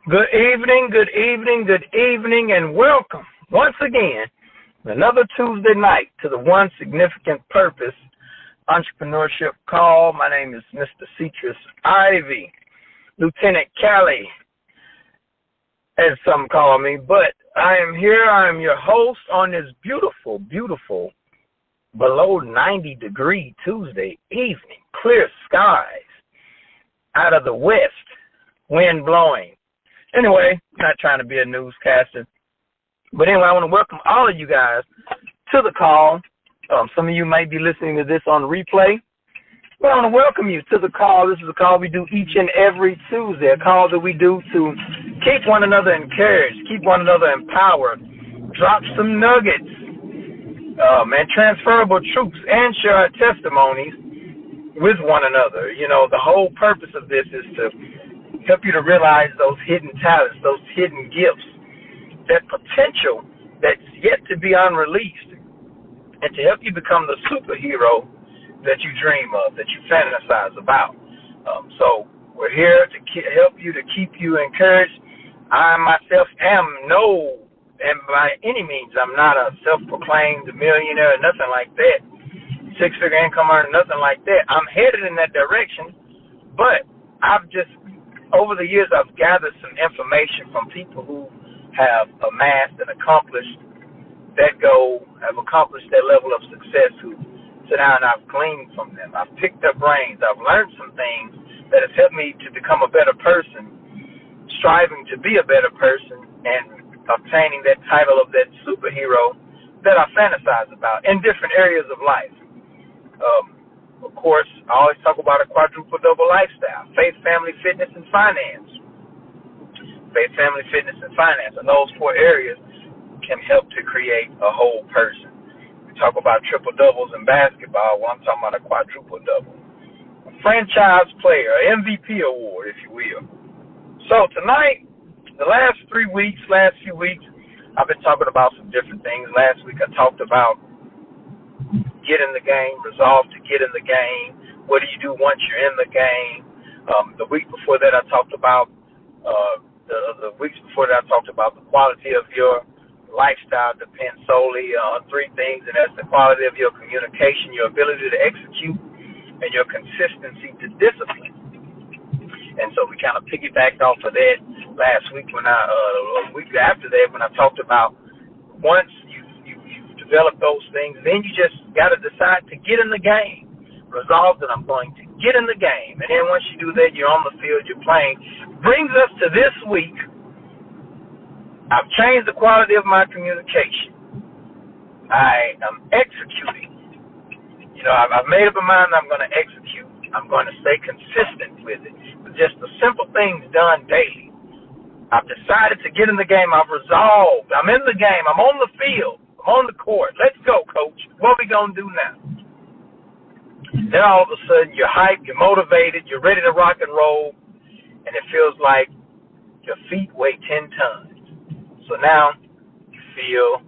Good evening, good evening, good evening, and welcome once again another Tuesday night to the One Significant Purpose Entrepreneurship Call. My name is Mr. Cetrus Ivy, Lieutenant Callie, as some call me, but I am here. I am your host on this beautiful, beautiful below 90-degree Tuesday evening. Clear skies out of the west, wind blowing. Anyway, not trying to be a newscaster. But anyway, I want to welcome all of you guys to the call. Some of you may be listening to this on replay. But I want to welcome you to the call. This is a call we do each and every Tuesday, a call that we do to keep one another encouraged, keep one another empowered, drop some nuggets, and transferable truths, and share our testimonies with one another. You know, the whole purpose of this is to help you to realize those hidden talents, those hidden gifts, that potential that's yet to be unreleased, and to help you become the superhero that you dream of, that you fantasize about. So we're here to help you, to keep you encouraged. I myself and by any means, I'm not a self-proclaimed millionaire or nothing like that, six-figure income earner, nothing like that. I'm headed in that direction, but over the years, I've gathered some information from people who have amassed and accomplished that goal, have accomplished that level of success, who sit down and I've gleaned from them. I've picked up brains. I've learned some things that have helped me to become a better person, striving to be a better person, and obtaining that title of that superhero that I fantasize about in different areas of life. Of course, I always talk about a quadruple double lifestyle: faith, family, fitness, and finance. Faith, family, fitness, and finance. And those four areas can help to create a whole person. We talk about triple doubles in basketball. Well, I'm talking about a quadruple double. A franchise player, MVP award, if you will. So tonight, the last few weeks, I've been talking about some different things. Last week I talked about get in the game, resolve to get in the game. What do you do once you're in the game? The week before that, I talked about the weeks before that, I talked about the quality of your lifestyle depends solely on three things, and that's the quality of your communication, your ability to execute, and your consistency to discipline. And so we kind of piggybacked off of that last week a week after that, when I talked about once you've developed those things, then you just got to decide to get in the game. Resolve that I'm going to get in the game. And then once you do that, you're on the field, you're playing. Brings us to this week. I've changed the quality of my communication. I am executing. You know, I've made up my mind I'm going to execute. I'm going to stay consistent with it. With just the simple things done daily. I've decided to get in the game. I've resolved. I'm in the game. I'm on the field. I'm on the court. Let's go, coach. What are we going to do now? Then all of a sudden, you're hyped, you're motivated, you're ready to rock and roll, and it feels like your feet weigh 10 tons. So now you feel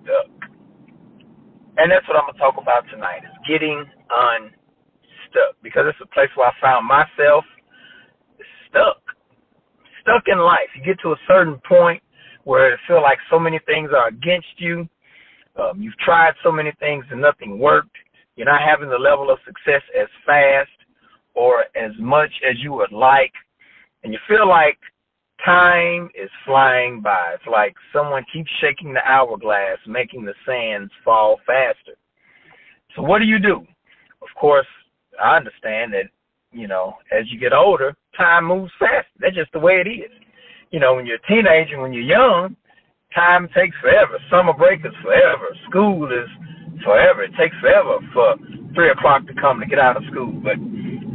stuck. And that's what I'm going to talk about tonight, is getting unstuck, because it's a place where I found myself stuck in life. You get to a certain point where it feels like so many things are against you. You've tried so many things and nothing worked. You're not having the level of success as fast or as much as you would like. And you feel like time is flying by. It's like someone keeps shaking the hourglass, making the sands fall faster. So what do? Of course, I understand that, you know, as you get older, time moves fast. That's just the way it is. You know, when you're a teenager, when you're young, time takes forever. Summer break is forever. School is forever. It takes forever for 3 o'clock to come to get out of school. But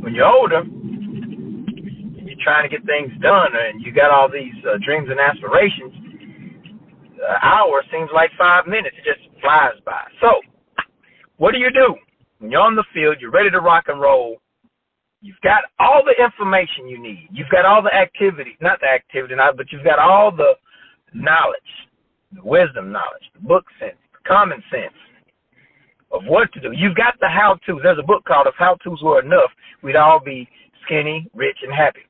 when you're older, and you're trying to get things done, and you got all these dreams and aspirations, an hour seems like 5 minutes. It just flies by. So what do? When you're on the field, you're ready to rock and roll. You've got all the information you need. You've got all the activity, not the activity, but you've got all the knowledge, the wisdom knowledge, the book sense, the common sense of what to do. You've got the how-tos. There's a book called If How-Tos Were Enough, We'd All Be Skinny, Rich, and Happy.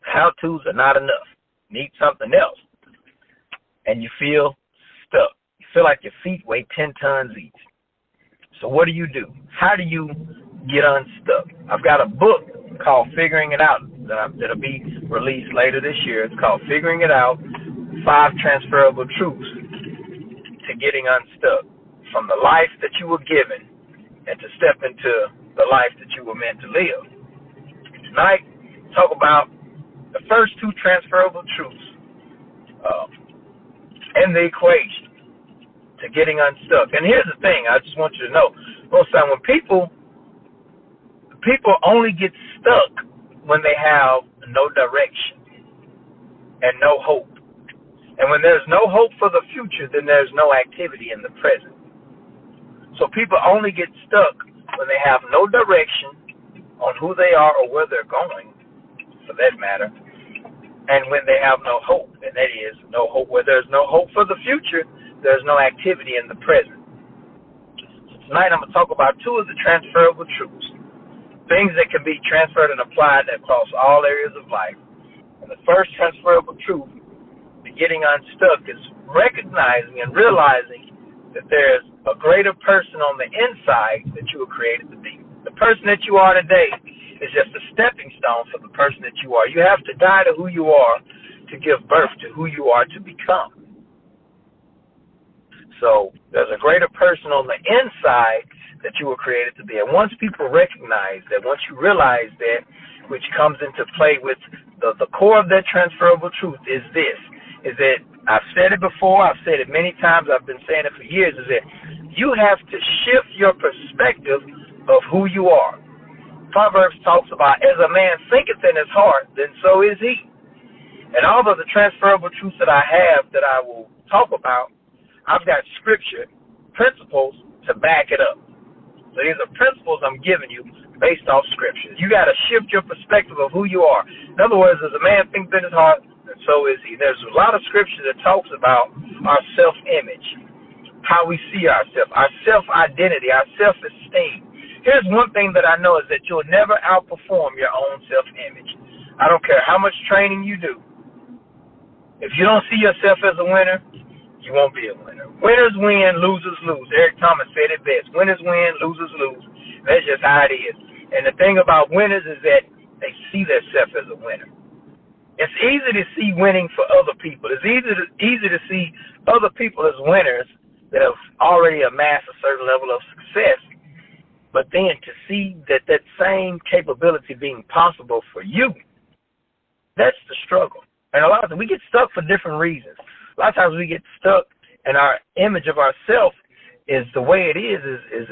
How-tos are not enough. You need something else. And you feel stuck. You feel like your feet weigh 10 tons each. So what do you do? How do you get unstuck? I've got a book called Figuring It Out that'll be released later this year. It's called Figuring It Out, 5 Transferable Truths to Getting Unstuck from the life that you were given and to step into the life that you were meant to live. Tonight, talk about the first 2 transferable truths in the equation to getting unstuck. And here's the thing, I just want you to know, most of the time when people only get stuck when they have no direction and no hope. And when there's no hope for the future, then there's no activity in the present. So people only get stuck when they have no direction on who they are or where they're going, for that matter, and when they have no hope, and that is no hope. Where there's no hope for the future, there's no activity in the present. So tonight I'm going to talk about 2 of the transferable truths, things that can be transferred and applied across all areas of life. And the first transferable truth to getting unstuck is recognizing and realizing that there's a greater person on the inside that you were created to be. The person that you are today is just a stepping stone for the person that you are. You have to die to who you are to give birth to who you are to become. So there's a greater person on the inside that you were created to be. And once people recognize that, once you realize that, which comes into play with the core of that transferable truth is this, is that I've said it before, I've said it many times, I've been saying it for years, is that you have to shift your perspective of who you are. Proverbs talks about, as a man thinketh in his heart, then so is he. And all of the transferable truths that I have that I will talk about, I've got scripture, principles to back it up. So these are principles I'm giving you based off scripture. You got to shift your perspective of who you are. In other words, as a man thinks in his heart, and so is he. There's a lot of scripture that talks about our self-image, how we see ourselves, our self-identity, our self-esteem. Here's one thing that I know is that you'll never outperform your own self-image. I don't care how much training you do. If you don't see yourself as a winner, you won't be a winner. Winners win, losers lose. Eric Thomas said it best. Winners win, losers lose. That's just how it is. And the thing about winners is that they see themselves as a winner. It's easy to see winning for other people. It's easy to see other people as winners that have already amassed a certain level of success. But then to see that same capability being possible for you, that's the struggle. And a lot of times we get stuck for different reasons. A lot of times we get stuck and our image of ourselves is the way it is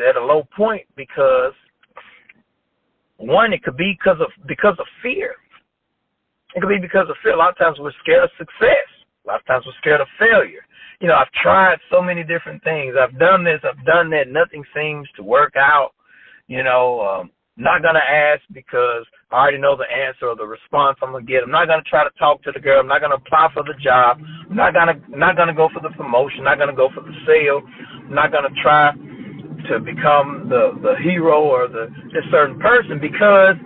at a low point because, one, it could be because of fear. It could be because of fear. A lot of times we're scared of success. A lot of times we're scared of failure. You know, I've tried so many different things. I've done this, I've done that. Nothing seems to work out. You know, not going to ask because I already know the answer or the response I'm going to get. I'm not going to try to talk to the girl. I'm not going to apply for the job. I'm not going to go for the promotion. I'm not going to go for the sale. I'm not going to try to become the hero or this certain person because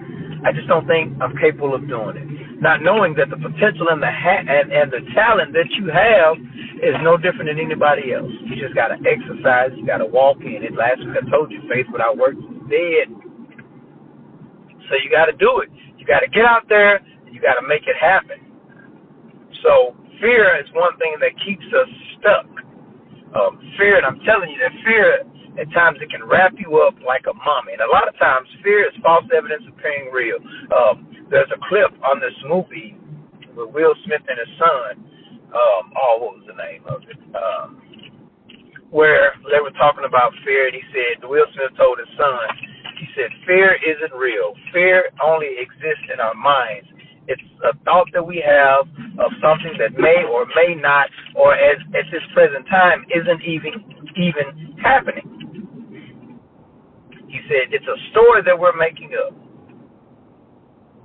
I just don't think I'm capable of doing it. Not knowing that the potential and the talent that you have is no different than anybody else. You just got to exercise. You got to walk in it. Last week I told you, faith without works is dead. So you got to do it. You got to get out there and you got to make it happen. So fear is one thing that keeps us stuck. Fear, and I'm telling you that fear, at times it can wrap you up like a mummy. And a lot of times fear is false evidence appearing real. There's a clip on this movie with Will Smith and his son. What was the name of it? Where they were talking about fear, and he said, Will Smith told his son, he said, fear isn't real. Fear only exists in our minds. It's a thought that we have of something that may or may not, or at this present time, isn't even happening. He said, it's a story that we're making up.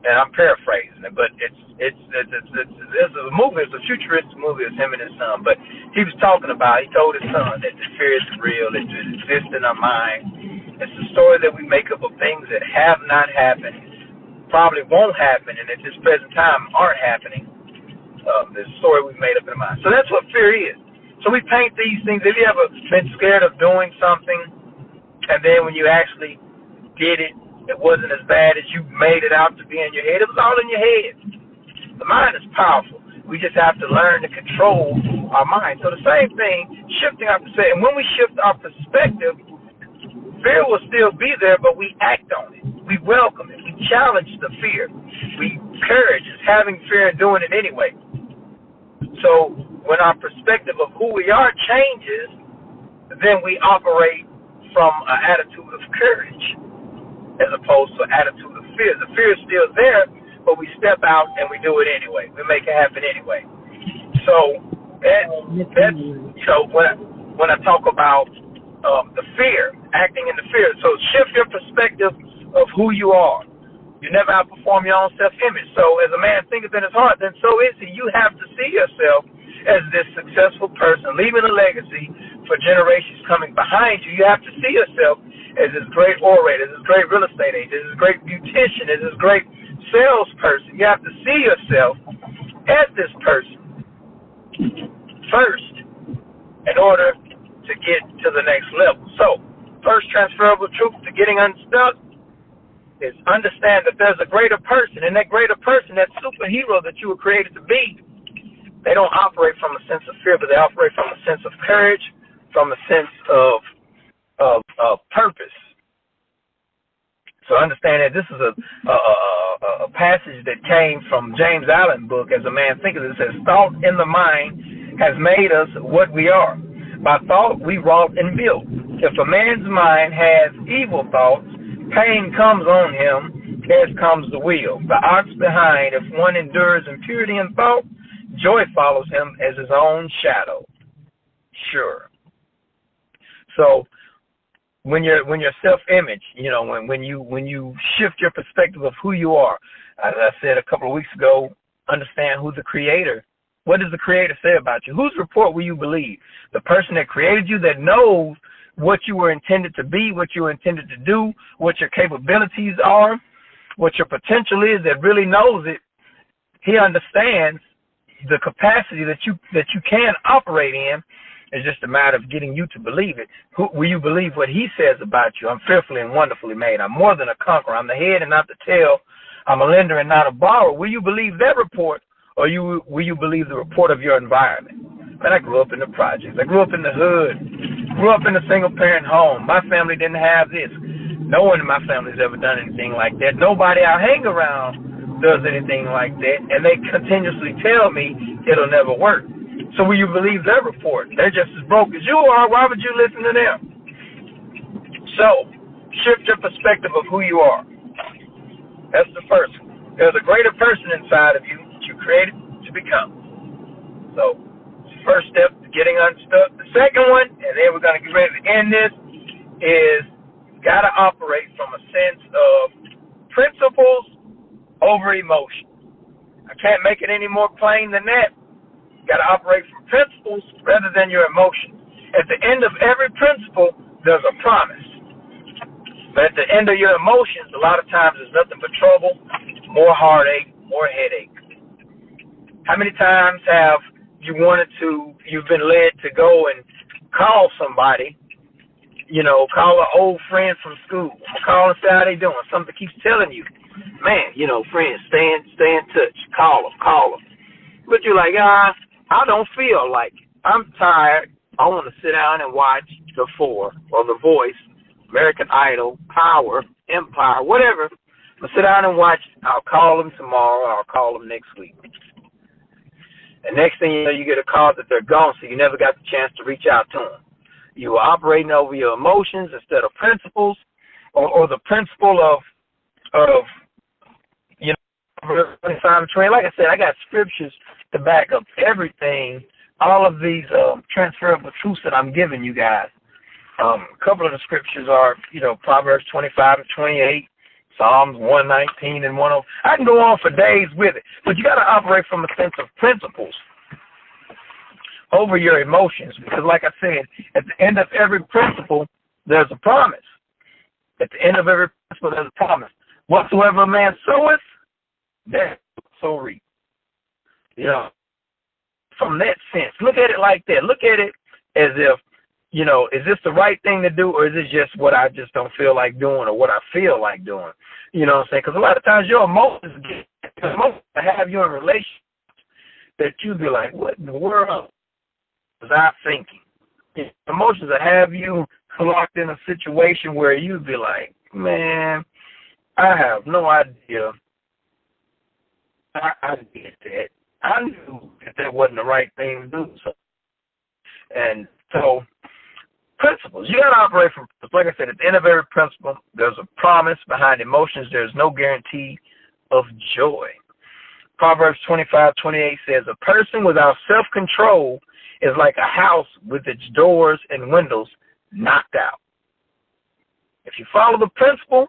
And I'm paraphrasing it, but it's a movie, it's a futuristic movie, it's him and his son. But he was talking about, he told his son that the fear isn't real, it exists in our mind. It's a story that we make up of things that have not happened, probably won't happen and at this present time aren't happening. The story we've made up in mind. So that's what fear is. So we paint these things. Have you ever been scared of doing something, and then when you actually did it, it wasn't as bad as you made it out to be in your head? It was all in your head. The mind is powerful. We just have to learn to control our mind. So the same thing, shifting our perspective. And when we shift our perspective, fear will still be there, but we act on it. We welcome it. We challenge the fear. We encourage is having fear and doing it anyway. So when our perspective of who we are changes, then we operate from an attitude of courage as opposed to an attitude of fear. The fear is still there, but we step out and we do it anyway. We make it happen anyway. So that's when I talk about the fear, acting in the fear. So shift your perspective of who you are. You never outperform your own self-image. So as a man thinketh in his heart, then so is he. You have to see yourself as this successful person, leaving a legacy for generations coming behind you. You have to see yourself as this great orator, this great real estate agent, this great beautician, as this great salesperson. You have to see yourself as this person first in order to get to the next level. So, first transferable truth to getting unstuck is understand that there's a greater person, and that greater person, that superhero that you were created to be, they don't operate from a sense of fear, but they operate from a sense of courage, from a sense of purpose. So understand that this is a passage that came from James Allen's book, As a Man Thinketh. It says, thought in the mind has made us what we are. By thought we wrought and built. If a man's mind has evil thoughts, pain comes on him, as comes the wheel. The ox behind, if one endures impurity in thought, joy follows him as his own shadow. Sure. So when your self-image, when you shift your perspective of who you are, as I said a couple of weeks ago, understand who the creator. What does the creator say about you? Whose report will you believe? The person that created you, that knows what you were intended to be, what you were intended to do, what your capabilities are, what your potential is, that really knows it. He understands the capacity that you can operate in. It's just a matter of getting you to believe it. Will you believe what he says about you? I'm fearfully and wonderfully made. I'm more than a conqueror. I'm the head and not the tail. I'm a lender and not a borrower. Will you believe that report, or will you believe the report of your environment? Man, I grew up in the projects. I grew up in the hood. Grew up in a single-parent home. My family didn't have this. No one in my family's ever done anything like that. Nobody I hang around does anything like that, and they continuously tell me it'll never work. So will you believe their report? They're just as broke as you are. Why would you listen to them? So, shift your perspective of who you are. That's the first one. There's a greater person inside of you that you created to become. So, first step to getting unstuck. The second one, and then we're going to get ready to end this, is you got to operate from a sense of principles over emotion. I can't make it any more plain than that. You got to operate from principles rather than your emotions. At the end of every principle, there's a promise. But at the end of your emotions, a lot of times there's nothing but trouble, more heartache, more headache. How many times have you've been led to go and call somebody, call an old friend from school, call and say how they doing? Something keeps telling you, man, friends, stay in touch, call them. But you're like, I don't feel like it. I'm tired. I want to sit down and watch The Four or The Voice, American Idol, Power, Empire, whatever. I'll sit down and watch. I'll call them tomorrow. I'll call them next week. And next thing you know, you get a call that they're gone, so you never got the chance to reach out to them. You were operating over your emotions instead of principles, or the principle of like I said, I got scriptures to back up everything, all of these transferable truths that I'm giving you guys. A couple of the scriptures are, Proverbs 25 and 28, Psalms 119 and 10. I can go on for days with it, but you got to operate from a sense of principles over your emotions, because like I said, at the end of every principle, there's a promise. At the end of every principle, there's a promise. Whatsoever a man soweth, that so reap. You know, from that sense, look at it like that. Look at it as if, is this the right thing to do, or is it just what I just don't feel like doing, or what I feel like doing? You know what I'm saying? Because a lot of times your emotions have you in a relationship that you be like, what in the world was I thinking? Emotions that have you locked in a situation where you be like, man, I have no idea. I did that. I knew that wasn't the right thing to do. So principles. You got to operate from, like I said, at the end of every principle, there's a promise behind emotions. There's no guarantee of joy. Proverbs 25:28 says, a person without self-control is like a house with its doors and windows knocked out. If you follow the principle,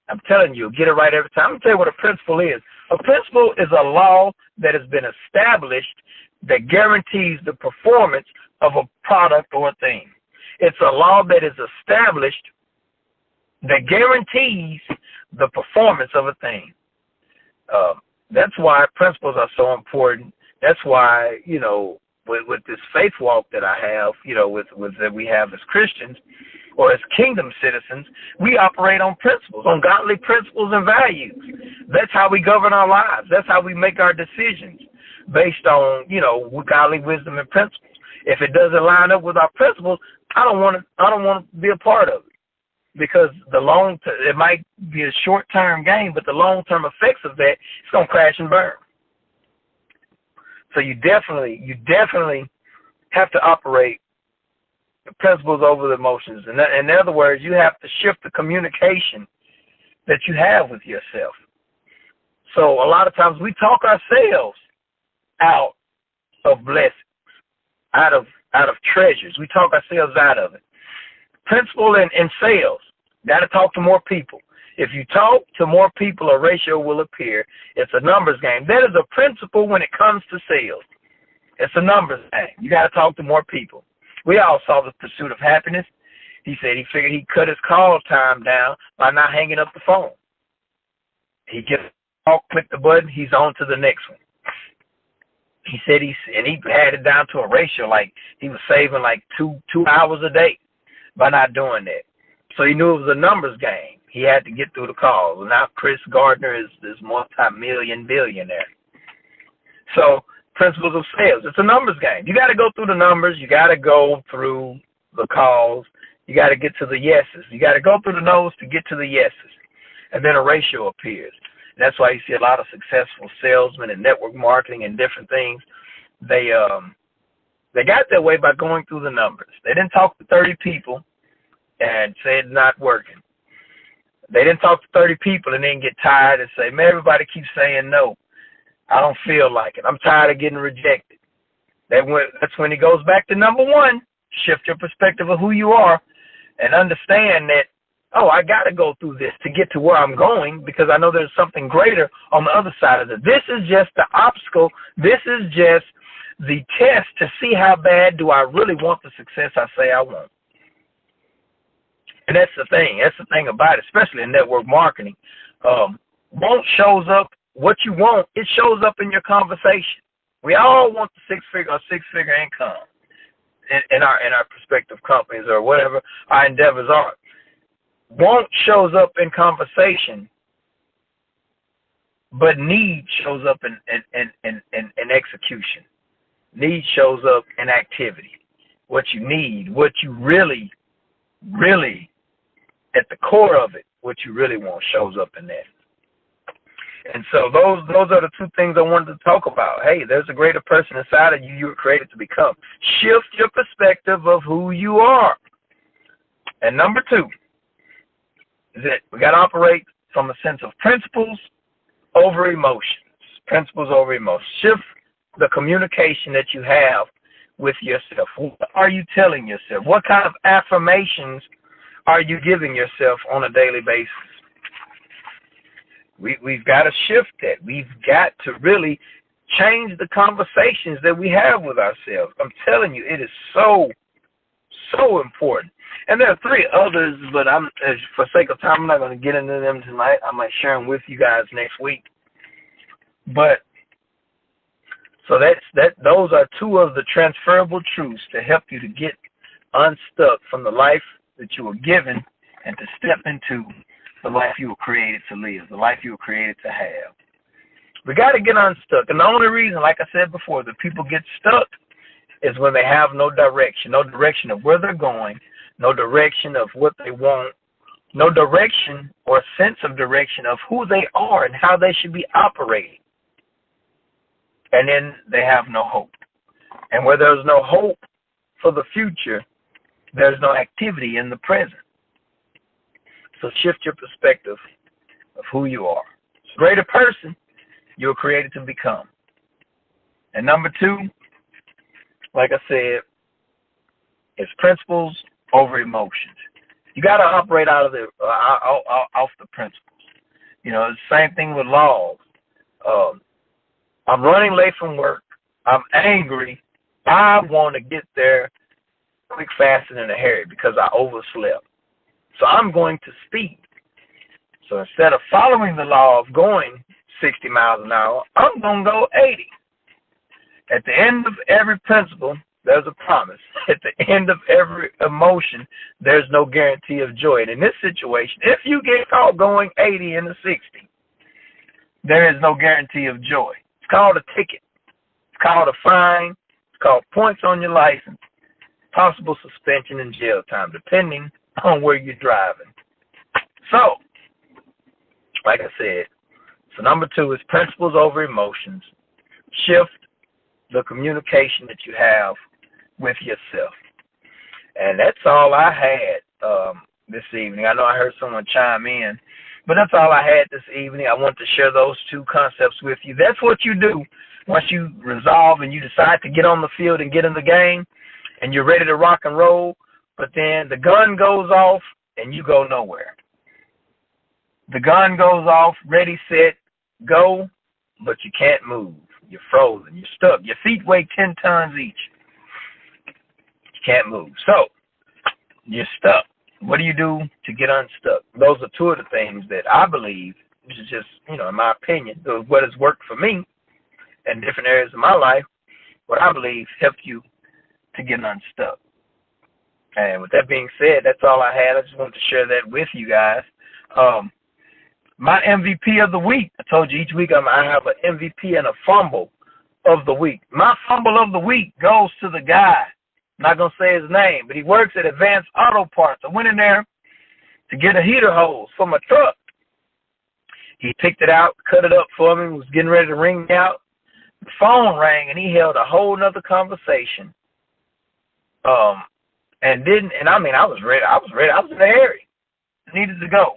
I'm telling you, get it right every time. I'm going to tell you what a principle is. A principle is a law that has been established that guarantees the performance of a product or a thing. It's a law that is established that guarantees the performance of a thing. That's why principles are so important. That's why, with this faith walk that I have, with that we have as Christians or as kingdom citizens, we operate on principles, on godly principles and values. That's how we govern our lives. That's how we make our decisions based on, godly wisdom and principles. If it doesn't line up with our principles, I don't want to be a part of it. Because it might be a short-term gain, but the long-term effects of that, it's going to crash and burn. So you definitely have to operate the principles over the emotions. And in other words, you have to shift the communication that you have with yourself. So a lot of times we talk ourselves out of blessings, out of treasures. We talk ourselves out of it. Principle in sales, got to talk to more people. If you talk to more people, a ratio will appear. It's a numbers game. That is a principle when it comes to sales. It's a numbers game. You got to talk to more people. We all saw The Pursuit of Happiness. He said he figured he'd cut his call time down by not hanging up the phone. He just click the button, he's on to the next one. He said he had it down to a ratio, like he was saving like two hours a day by not doing that. So he knew it was a numbers game. He had to get through the calls. And now Chris Gardner is this multi-million billionaire. So principles of sales, it's a numbers game. You got to go through the numbers. You got to go through the calls. You got to get to the yeses. You got to go through the no's to get to the yeses. And then a ratio appears. And that's why you see a lot of successful salesmen in network marketing and different things. They got that way by going through the numbers. They didn't talk to 30 people and say it's not working. They didn't talk to 30 people and then get tired and say, man, everybody keeps saying no. I don't feel like it. I'm tired of getting rejected. That's when he goes back to number one. Shift your perspective of who you are and understand that, I got to go through this to get to where I'm going because I know there's something greater on the other side of it. This is just the obstacle. This is just the test to see how bad do I really want the success I say I want. And that's the thing. That's the thing about it, especially in network marketing. Want shows up. What you want, it shows up in your conversation. We all want the six-figure income in our prospective companies or whatever our endeavors are. Want shows up in conversation, but need shows up in execution. Need shows up in activity. What you need, what you really, at the core of it, what you really want shows up in that. And so those are the two things I wanted to talk about. Hey, there's a greater person inside of you you were created to become. Shift your perspective of who you are. And number two is that we got to operate from a sense of principles over emotions. Principles over emotions. Shift the communication that you have with yourself. What are you telling yourself? What kind of affirmations are you giving yourself on a daily basis? We've got to shift that. We've got to really change the conversations that we have with ourselves. I'm telling you, it is so so important. And there are three others, but for sake of time, I'm not going to get into them tonight. I might share them with you guys next week. But so those are two of the transferable truths to help you to get unstuck from the life that you were given and to step into the life you were created to live, the life you were created to have. We got to get unstuck. And the only reason, like I said before, that people get stuck is when they have no direction of where they're going, no direction of what they want, no direction or sense of direction of who they are and how they should be operating. And then they have no hope. And where there's no hope for the future, there's no activity in the present. So shift your perspective of who you are. It's a greater person you were created to become. And number two, like I said, it's principles over emotions. You got to operate out of off the principles. You know, it's the same thing with laws. I'm running late from work. I'm angry. I want to get there quick, fast, and in a hurry because I overslept. So I'm going to speed. So instead of following the law of going 60 miles an hour, I'm going to go 80. At the end of every principle, there's a promise. At the end of every emotion, there's no guarantee of joy. And in this situation, if you get caught going 80 in the 60, there is no guarantee of joy. It's called a ticket. It's called a fine. It's called points on your license. Possible suspension and jail time, depending on where you're driving. So, like I said, so number two is principles over emotions. Shift the communication that you have with yourself. And that's all I had this evening. I know I heard someone chime in, but that's all I had this evening. I want to share those two concepts with you. That's what you do once you resolve and you decide to get on the field and get in the game and you're ready to rock and roll, but then the gun goes off and you go nowhere. The gun goes off, ready, set, go, but you can't move. You're frozen. You're stuck. Your feet weigh 10 tons each. You can't move. So, you're stuck. What do you do to get unstuck? Those are two of the things that I believe, which is just, in my opinion, what has worked for me in different areas of my life, what I believe helped you to get unstuck. And with that being said, that's all I had. I just wanted to share that with you guys. My MVP of the week, I told you each week I have an MVP and a fumble of the week. My fumble of the week goes to the guy. I'm not going to say his name, but he works at Advanced Auto Parts. I went in there to get a heater hose for my truck. He picked it out, cut it up for me, was getting ready to ring me out. The phone rang, and he held a whole nother conversation. I was ready. I was in the area. I needed to go.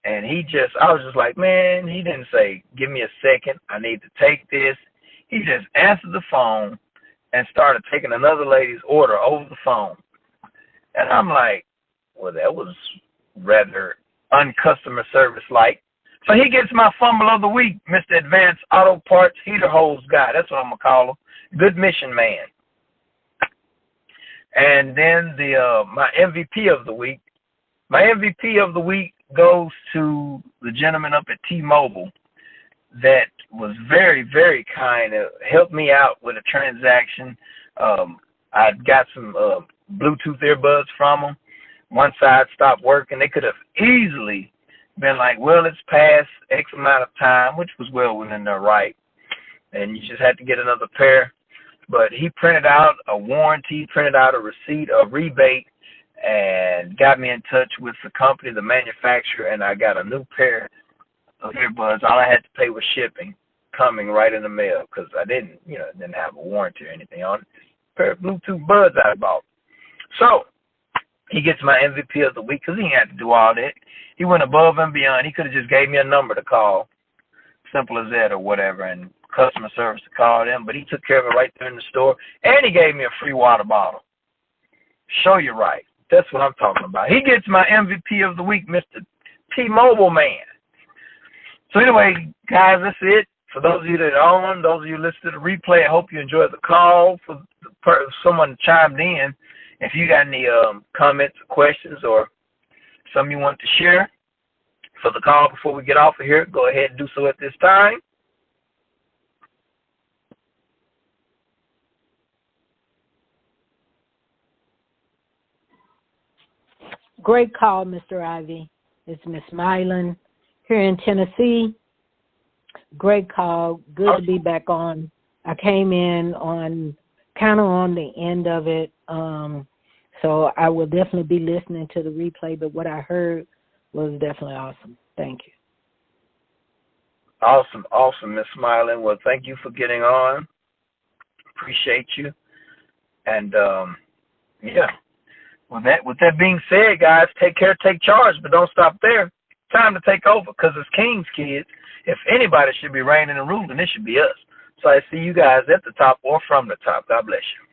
And I was just like, man, he didn't say, give me a second, I need to take this. He just answered the phone and started taking another lady's order over the phone. And I'm like, well, that was rather uncustomer service-like. So he gets my fumble of the week, Mr. Advanced Auto Parts Heater Hose Guy. That's what I'm going to call him. Good mission man. And then my MVP of the week. My MVP of the week goes to the gentleman up at T-Mobile that was very, very kind. Helped me out with a transaction. I got some Bluetooth earbuds from him. One side stopped working. They could have easily been like, well, it's past X amount of time, which was well within their right, and you just had to get another pair. But he printed out a warranty, printed out a receipt, a rebate, and got me in touch with the company, the manufacturer, and I got a new pair of earbuds. All I had to pay was shipping, coming right in the mail, because I didn't have a warranty or anything on it. Just a pair of Bluetooth buds I bought. So he gets my MVP of the week because he didn't have to do all that. He went above and beyond. He could have just gave me a number to call, simple as that or whatever, and customer service to call them, but he took care of it right there in the store, and he gave me a free water bottle. Show you right. That's what I'm talking about. He gets my MVP of the week, Mr. T-Mobile man. So anyway, guys, that's it. For those of you that are on, those of you listening to the replay, I hope you enjoyed the call. For someone chimed in, If you got any comments, questions, or something you want to share for the call before we get off of here, go ahead and do so at this time. Great call, Mr. Ivy. It's Miss Mylan here in Tennessee. Great call. Good to be back on. I came in on kind of on the end of it, so I will definitely be listening to the replay, but what I heard was definitely awesome. Thank you. Awesome, Miss Mylan. Well, thank you for getting on. Appreciate you. And, yeah. With that being said, guys, take care, take charge, but don't stop there. Time to take over, because as King's kids, if anybody should be reigning and ruling, it should be us. So I see you guys at the top or from the top. God bless you.